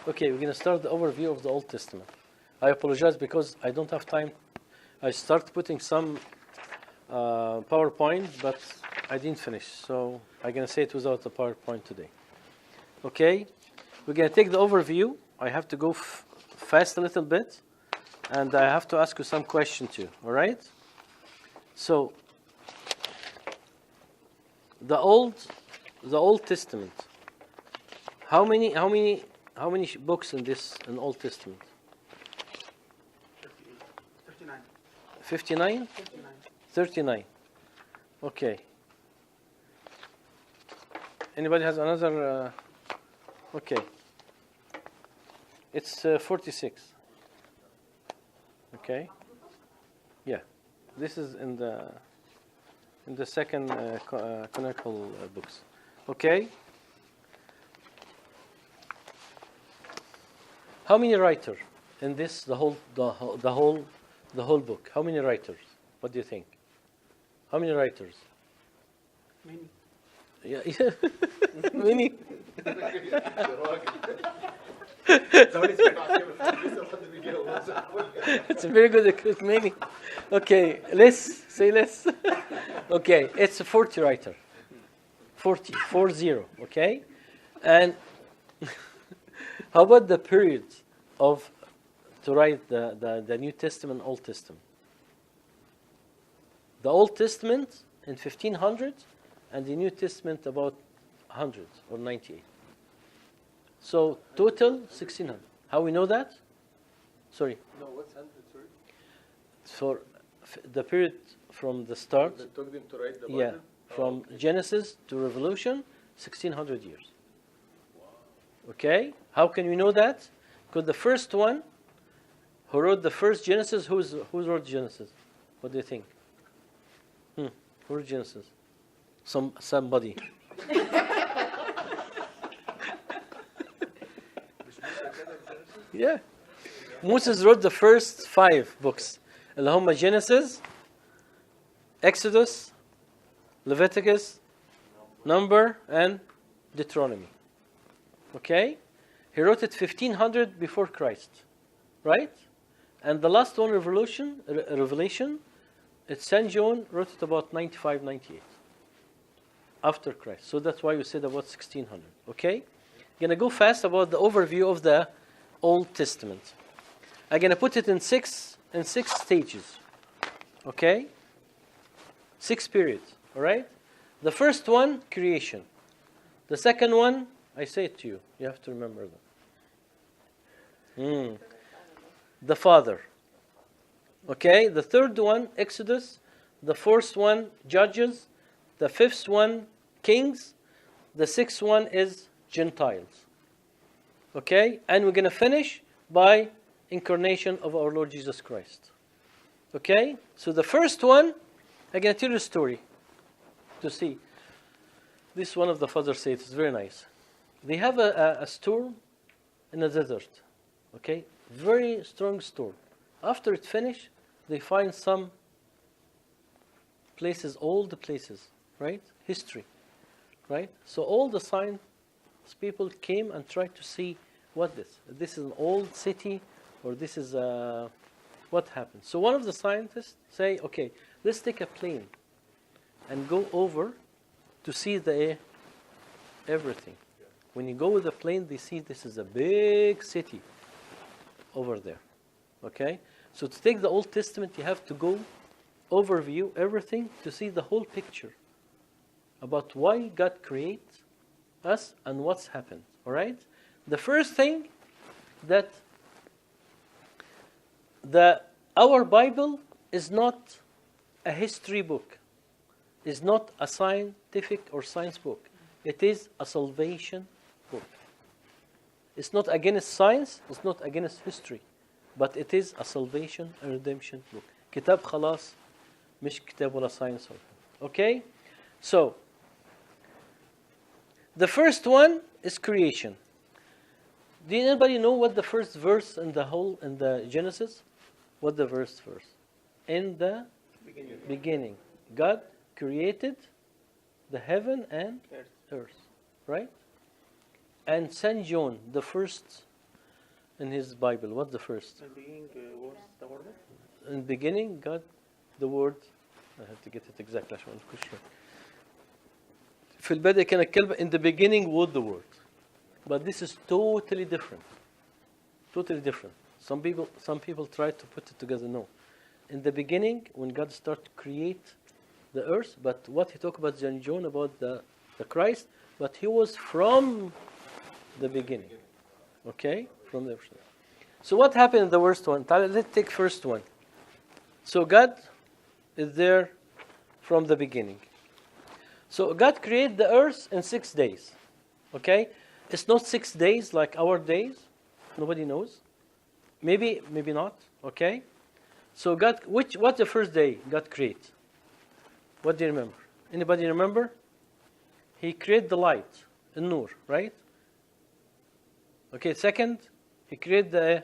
Okay, we're going to start the overview of the Old Testament. I apologize because I don't have time. I started putting some PowerPoint, but I didn't finish. So I'm going to say it without the PowerPoint today. Okay, we're going to take the overview. I have to go fast a little bit, and I have to ask you some questions too. All right? So the Old Testament. How many books in Old Testament? 59. 39. Okay. Anybody has another? Okay. It's 46. Okay. Yeah. This is in the second canonical books. Okay. How many writers in this? The whole book. How many writers? What do you think? How many writers? Many. Yeah. Many. It's a very good. Many. Okay. Less. Say less. Okay. It's a 40 writer. 40. Okay. And how about the period to write the New Testament, Old Testament? The Old Testament in 1500 and the New Testament about 100 or 98. So total 1600. How we know that? Sorry. No, what's 100, sorry? For the period from the start. That took them to write the Bible? Yeah, from Genesis to Revelation, 1600 years. Okay, how can we know that? Because the first one who wrote the first Genesis, who wrote Genesis? What do you think? Who wrote Genesis? Somebody. Yeah. Moses wrote the first 5 books. اللي هم Genesis, Exodus, Leviticus, Number, and Deuteronomy. Okay? He wrote it 1500 before Christ. Right? And the last one, Revelation, it's St. John wrote it about 95, 98. After Christ. So that's why we said about 1600. Okay? I'm going to go fast about the overview of the Old Testament. I'm going to put it in six stages. Okay? 6 periods. All right? The first one, creation. The second one, I say it to you. You have to remember that. The Father. Okay? The third one, Exodus. The fourth one, Judges. The fifth one, Kings. The sixth one is Gentiles. Okay? And we're going to finish by incarnation of our Lord Jesus Christ. Okay? So the first one, I'm going to tell you a story to see. This one of the fathers said, it's very nice. They have a storm in the desert. Okay? Very strong storm. After it finished, they find some places, old places, right? History, right? So all the science people came and tried to see what this is an old city, or this is what happened. So one of the scientists say, okay, let's take a plane and go over to see everything. When you go with the plane, they see this is a big city over there. Okay? So to take the Old Testament, you have to go overview everything to see the whole picture about why God created us and what's happened. All right? The first thing that our Bible is not a history book. It's not a scientific or science book. It is a salvation book. It's not against science. It's not against history. But it is a salvation and redemption book. كتاب خلاص مش كتاب ولا science. Okay? So, the first one is creation. Do anybody know what the first verse in the Genesis? What the verse? In the beginning. God created the heaven and Earth. earth, right? And St. John, the first in his Bible, what's the first? The being was the word. In the beginning, God, the Word. I have to get it exactly عشان ما نكونش في البدء كان الكلمة. In the beginning was the Word. But this is totally different. Totally different. Some people try to put it together. No. In the beginning, when God started to create the earth, but what he talked about St. John about the Christ, but he was from the beginning. Okay? From the first. So what happened in the first one? Let's take first one. So God is there from the beginning. So God created the earth in 6 days. Okay? It's not 6 days like our days. Nobody knows. Maybe not. Okay? So God, what's the first day God created? What do you remember? Anybody remember? He created the light, النور, right? Okay, second, he created the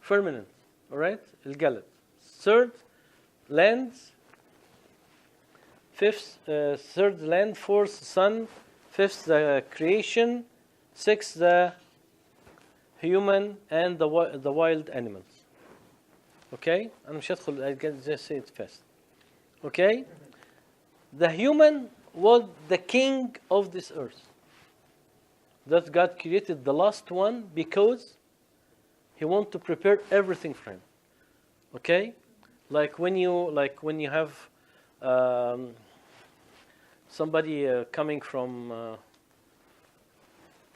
firmament, all right? الجلد. Third, land. Third, land. Fourth, sun. Fifth, the creation. Sixth, the human and the wild animals. Okay? أنا مش هدخل. I can just say it fast. Okay? The human was the king of this earth. That God created the last one because He wants to prepare everything for him. Okay? Like when you have somebody coming from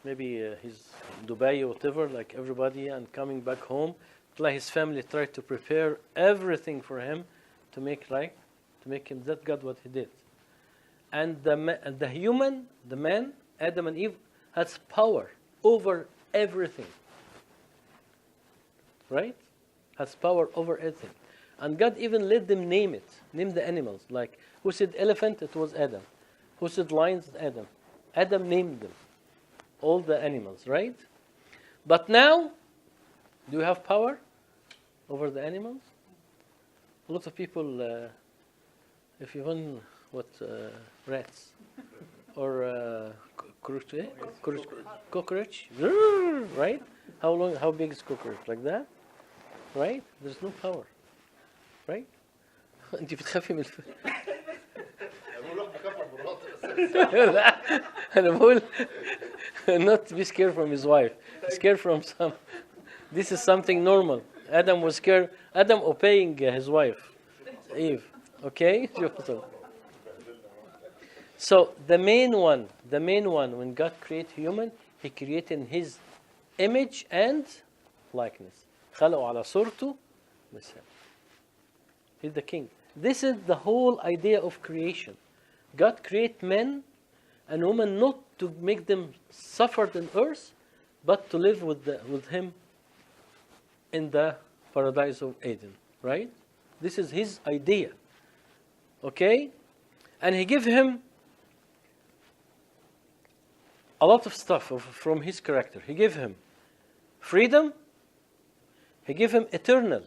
maybe he's Dubai or whatever, like everybody, and coming back home, like his family tried to prepare everything for him to make him that God what he did. And the human, the man, Adam and Eve, has power over everything. Right? Has power over everything. And God even let them name the animals. Like, who said elephant? It was Adam. Who said lions? Adam. Adam named them. All the animals, right? But now, do you have power over the animals? A lot of people, if you want, rats or cockroach, right? How big is cockroach? Like that, right? There's no power, right? أنت بتخافي من لا أنا بقول not to be scared from his wife, scared from some. This is something normal. Adam was scared. Adam obeying his wife, Eve. Okay. So the main one, when God created human, He created in His image and likeness. خلقه على صورته مثال. He's the king. This is the whole idea of creation. God created men and women not to make them suffer on earth, but to live with Him in the paradise of Eden. Right? This is His idea. Okay? And He gave him a lot of stuff from his character. He gave him freedom. He gave him eternal.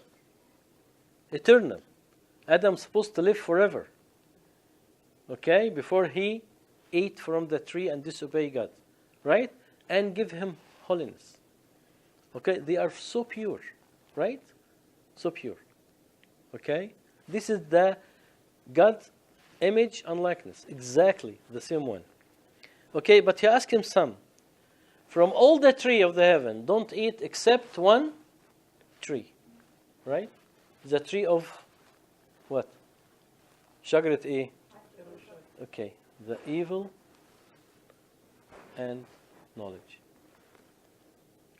Adam's supposed to live forever. Okay? Before he ate from the tree and disobeyed God. Right? And give him holiness. Okay? They are so pure. Right? So pure. Okay? This is the God image and likeness. Exactly the same one. Okay, but he asked him some. From all the tree of the heaven, don't eat except one tree. Right? The tree of what? شجرة ايه? Okay, the evil and knowledge.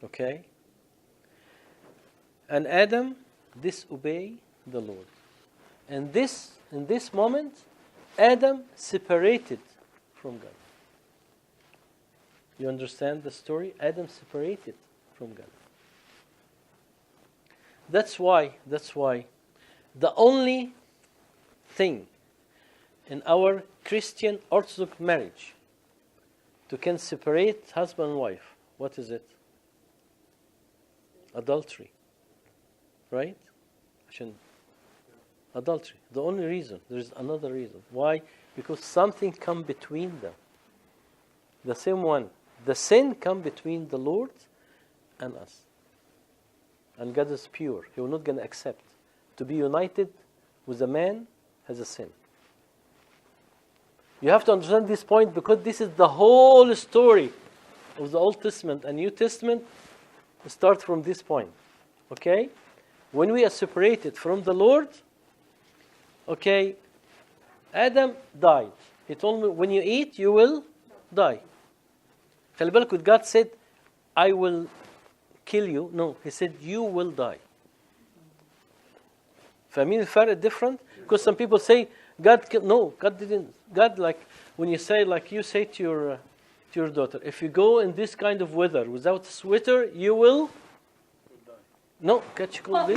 Okay? And Adam disobeyed the Lord. And in this moment, Adam separated from God. You understand the story? Adam separated from God. That's why the only thing in our Christian Orthodox marriage to can separate husband and wife, what is it? Adultery. Right? Adultery. The only reason. There is another reason why Because something come between them. The same one. The sin come between the Lord and us. And God is pure. He will not going to accept to be united with a man has a sin. You have to understand this point because this is the whole story of the Old Testament and New Testament. Start from this point. Okay? When we are separated from the Lord, okay, Adam died. He told me, when you eat, you will die. خلي بالك with God said, I will kill you. No, he said, you will die. فاهمين الفرق different? Because some people say, God killed. No, God didn't. God, like, when you say, like you say to your daughter, if you go in this kind of weather without a sweater, you will no catch cold.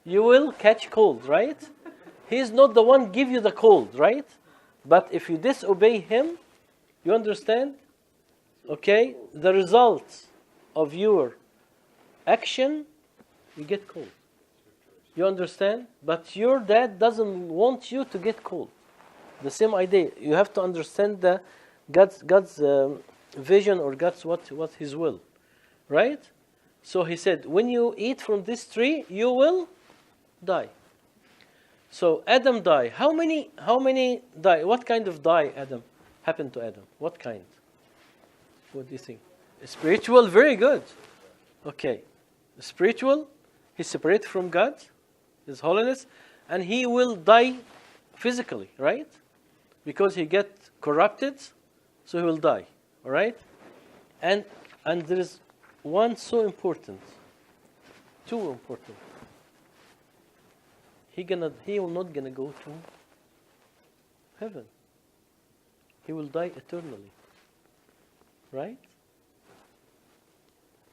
You will catch cold, right? He's not the one give you the cold, right? But if you disobey him, you understand? Okay, the result of your action, you get cold. You understand? But your dad doesn't want you to get cold. The same idea. You have to understand the God's vision or God's what His will, right? So He said, when you eat from this tree, you will die. So Adam died. How many die? What kind of die Adam happened to Adam? What kind? What do you think? Spiritual, very good. Okay, spiritual. He's separated from God, His holiness, and he will die physically, right? Because he get corrupted, so he will die. All right? And there is one so important, two important. He will not gonna go to heaven. He will die eternally. Right?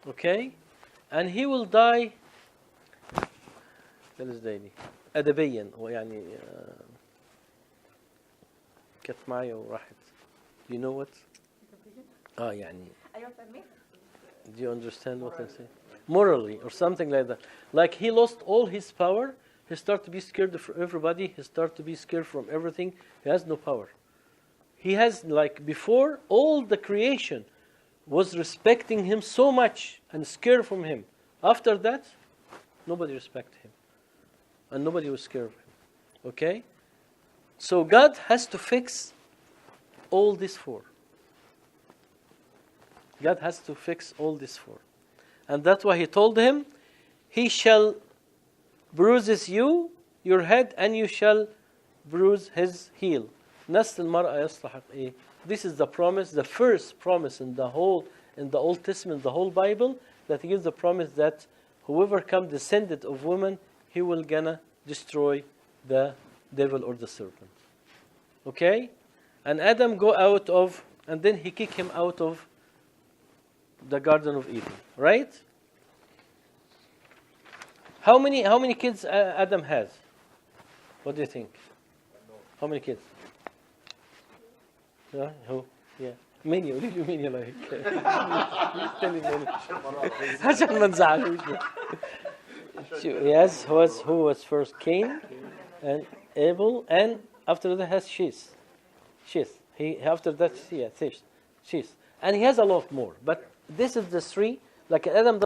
Okay? And he will die أدبيا ويعني كانت معي وراحت. Do you know what? يعني. Do you understand what I'm saying? Morally or something like that. Like he lost all his power. He started to be scared of everybody. He started to be scared from everything. He has no power. He has, like before, all the creation was respecting him so much and scared from him. After that, nobody respected him. And nobody was scared of him. Okay? So God has to fix all these four. God has to fix all these four. And that's why he told him, he shall bruises you, your head, and you shall bruise his heel. نسل المرأة يستحق إيه? This is the promise, the first promise in the Old Testament, the whole Bible, that he gives the promise that whoever come descended of woman, he will gonna destroy the devil or the serpent. Okay? And Adam go out of, and then he kick him out of the Garden of Eden. Right? How many kids Adam has? What do you think? How many kids? Who? Yeah. Many. قولي له many like. عشان ما نزعلوش. Yes, who was first? Cain and Abel, and after that has Seth. After that, Seth. And he has a lot more. But this is the three. Like Adam